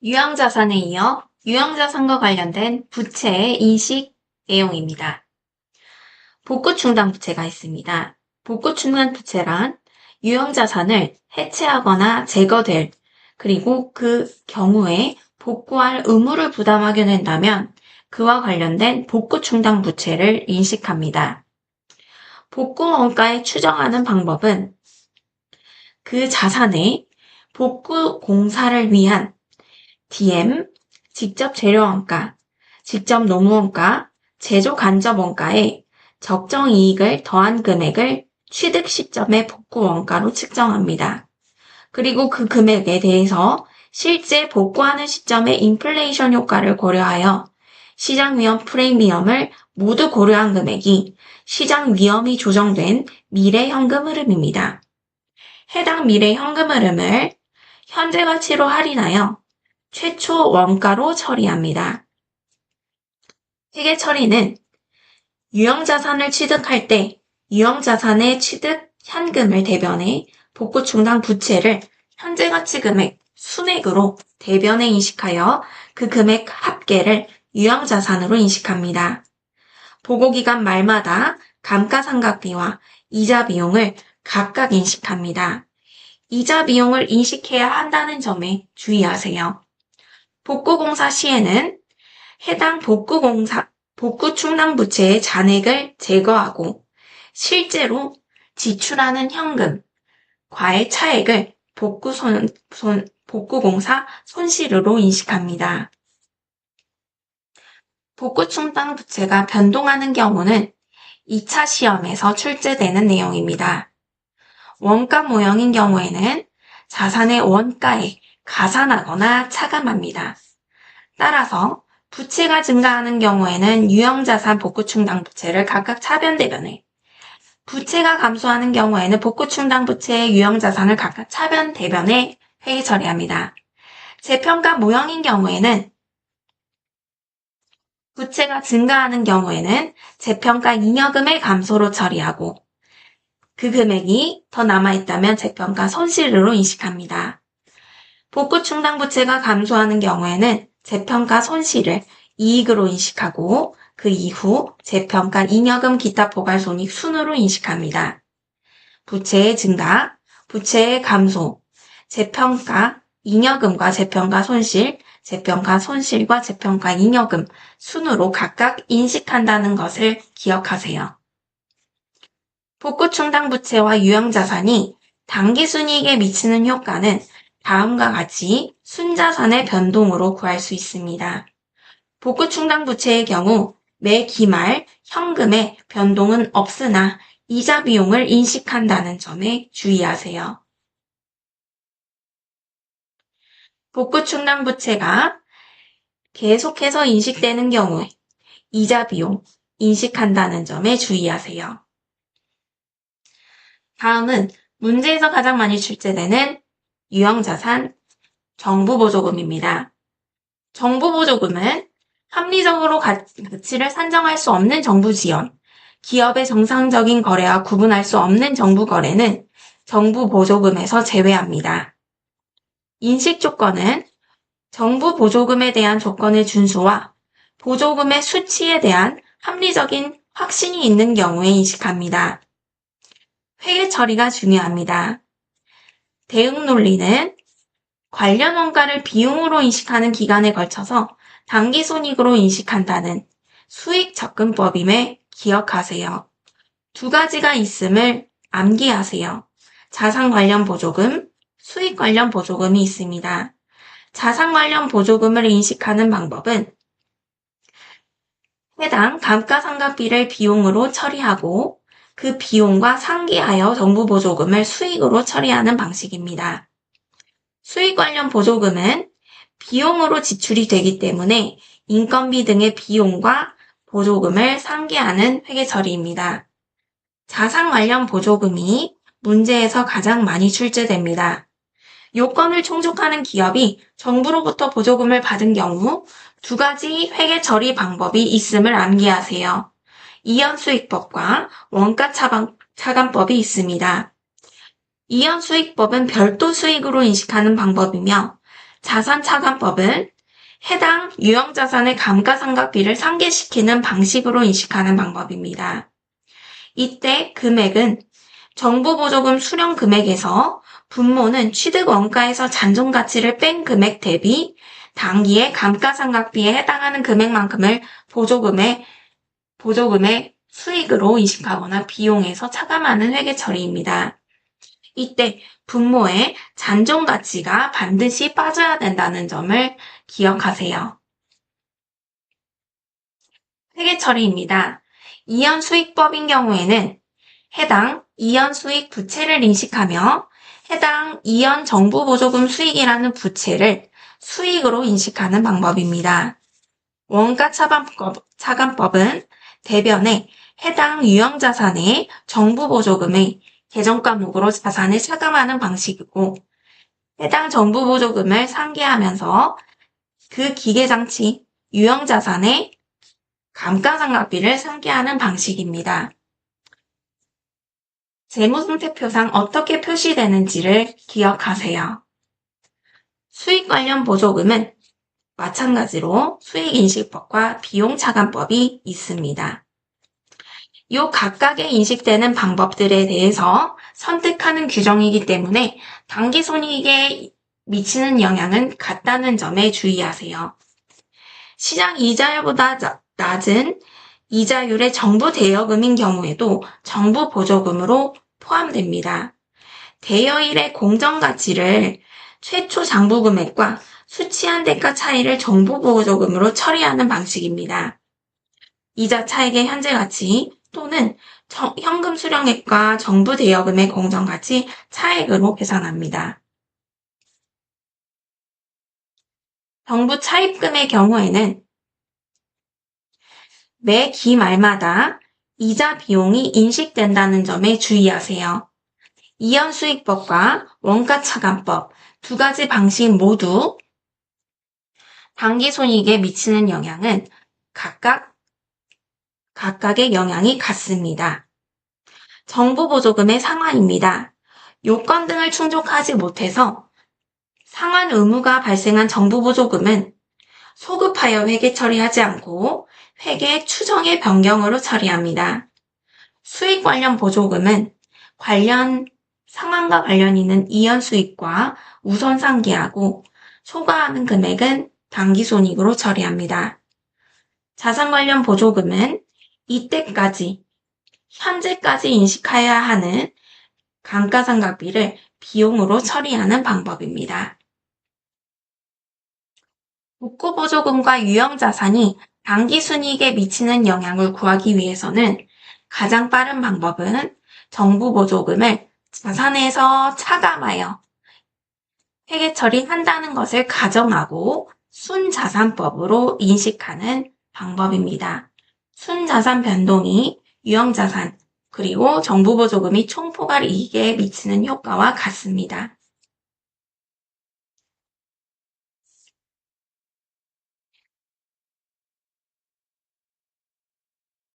유형자산에 이어 유형자산과 관련된 부채의 인식 내용입니다. 복구충당 부채가 있습니다. 복구충당 부채란 유형자산을 해체하거나 제거될, 그리고 그 경우에 복구할 의무를 부담하게 된다면 그와 관련된 복구충당 부채를 인식합니다. 복구 원가에 추정하는 방법은 그 자산의 복구 공사를 위한 DM, 직접 재료원가, 직접 노무원가, 제조 간접 원가에 적정 이익을 더한 금액을 취득 시점의 복구 원가로 측정합니다. 그리고 그 금액에 대해서 실제 복구하는 시점의 인플레이션 효과를 고려하여 시장 위험 프리미엄을 모두 고려한 금액이 시장 위험이 조정된 미래 현금 흐름입니다. 해당 미래 현금 흐름을 현재 가치로 할인하여 최초 원가로 처리합니다. 회계 처리는 유형자산을 취득할 때 유형자산의 취득 현금을 대변해 복구충당 부채를 현재 가치 금액 순액으로 대변해 인식하여 그 금액 합계를 유형자산으로 인식합니다. 보고기간 말마다 감가상각비와 이자 비용을 각각 인식합니다. 이자 비용을 인식해야 한다는 점에 주의하세요. 복구공사 시에는 해당 복구충당 부채의 잔액을 제거하고 실제로 지출하는 현금과의 차액을 복구공사 손실으로 인식합니다. 복구충당 부채가 변동하는 경우는 2차 시험에서 출제되는 내용입니다. 원가 모형인 경우에는 자산의 원가에 가산하거나 차감합니다. 따라서 부채가 증가하는 경우에는 유형자산 복구충당 부채를 각각 차변대변해, 부채가 감소하는 경우에는 복구충당 부채의 유형자산을 각각 차변대변해 회계 처리합니다. 재평가 모형인 경우에는 부채가 증가하는 경우에는 재평가 잉여금의 감소로 처리하고 그 금액이 더 남아있다면 재평가 손실으로 인식합니다. 복구충당 부채가 감소하는 경우에는 재평가 손실을 이익으로 인식하고 그 이후 재평가 잉여금 기타 포괄손익 순으로 인식합니다. 부채의 증가, 부채의 감소, 재평가 잉여금과 재평가 손실, 재평가 손실과 재평가 잉여금 순으로 각각 인식한다는 것을 기억하세요. 복구충당 부채와 유형자산이 당기순이익에 미치는 효과는 다음과 같이 순자산의 변동으로 구할 수 있습니다. 복구충당 부채의 경우 매 기말 현금의 변동은 없으나 이자 비용을 인식한다는 점에 주의하세요. 복구충당 부채가 계속해서 인식되는 경우에 이자 비용 인식한다는 점에 주의하세요. 다음은 문제에서 가장 많이 출제되는 유형자산 정부보조금입니다. 정부보조금은 합리적으로 가치를 산정할 수 없는 정부 지원, 기업의 정상적인 거래와 구분할 수 없는 정부 거래는 정부보조금에서 제외합니다. 인식 조건은 정부 보조금에 대한 조건의 준수와 보조금의 수치에 대한 합리적인 확신이 있는 경우에 인식합니다. 회계 처리가 중요합니다. 대응 논리는 관련 원가를 비용으로 인식하는 기간에 걸쳐서 당기손익으로 인식한다는 수익 접근법임을 기억하세요. 두 가지가 있음을 암기하세요. 자산 관련 보조금, 수익 관련 보조금이 있습니다. 자산 관련 보조금을 인식하는 방법은 해당 감가상각비를 비용으로 처리하고 그 비용과 상기하여 정부 보조금을 수익으로 처리하는 방식입니다. 수익 관련 보조금은 비용으로 지출이 되기 때문에 인건비 등의 비용과 보조금을 상기하는 회계 처리입니다. 자산 관련 보조금이 문제에서 가장 많이 출제됩니다. 요건을 충족하는 기업이 정부로부터 보조금을 받은 경우 두 가지 회계 처리 방법이 있음을 암기하세요. 이연수익법과 원가 차감법이 있습니다. 이연수익법은 별도 수익으로 인식하는 방법이며 자산차감법은 해당 유형자산의 감가상각비를 상계시키는 방식으로 인식하는 방법입니다. 이때 금액은 정부보조금 수령 금액에서 분모는 취득 원가에서 잔존가치를 뺀 금액 대비 당기의 감가상각비에 해당하는 금액만큼을 보조금의 수익으로 인식하거나 비용에서 차감하는 회계 처리입니다. 이때 분모의 잔존가치가 반드시 빠져야 된다는 점을 기억하세요. 회계 처리입니다. 이연수익법인 경우에는 해당 이연수익 부채를 인식하며 해당 이연 정부보조금 수익이라는 부채를 수익으로 인식하는 방법입니다. 원가차감법은 대변에 해당 유형자산의 정부보조금의 계정과목으로 자산을 차감하는 방식이고 해당 정부보조금을 상계하면서 그 기계장치 유형자산의 감가상각비를 상계하는 방식입니다. 재무상태표상 어떻게 표시되는지를 기억하세요. 수익 관련 보조금은 마찬가지로 수익인식법과 비용차감법이 있습니다. 이 각각의 인식되는 방법들에 대해서 선택하는 규정이기 때문에 당기손익에 미치는 영향은 같다는 점에 주의하세요. 시장 이자율보다 낮은 이자율의 정부 대여금인 경우에도 정부 보조금으로 포함됩니다. 대여일의 공정가치를 최초 장부금액과 수취한 대가 차이를 정부 보조금으로 처리하는 방식입니다. 이자 차익의 현재 가치 또는 현금 수령액과 정부 대여금의 공정가치 차액으로 계산합니다. 정부 차입금의 경우에는 매 기말마다 이자 비용이 인식된다는 점에 주의하세요. 이연수익법과 원가차감법 두 가지 방식 모두 당기손익에 미치는 영향은 각각의 영향이 같습니다. 정부보조금의 상환입니다. 요건 등을 충족하지 못해서 상환 의무가 발생한 정부보조금은 소급하여 회계 처리하지 않고 회계 추정의 변경으로 처리합니다. 수익 관련 보조금은 상환과 관련 있는 이연수익과 우선 상계하고 초과하는 금액은 당기손익으로 처리합니다. 자산 관련 보조금은 현재까지 인식해야 하는 감가상각비를 비용으로 처리하는 방법입니다. 복구보조금과 유형자산이 당기순이익에 미치는 영향을 구하기 위해서는 가장 빠른 방법은 정부보조금을 자산에서 차감하여 회계 처리한다는 것을 가정하고 순자산법으로 인식하는 방법입니다. 순자산 변동이 유형자산 그리고 정부보조금이 총포괄이익에 미치는 효과와 같습니다.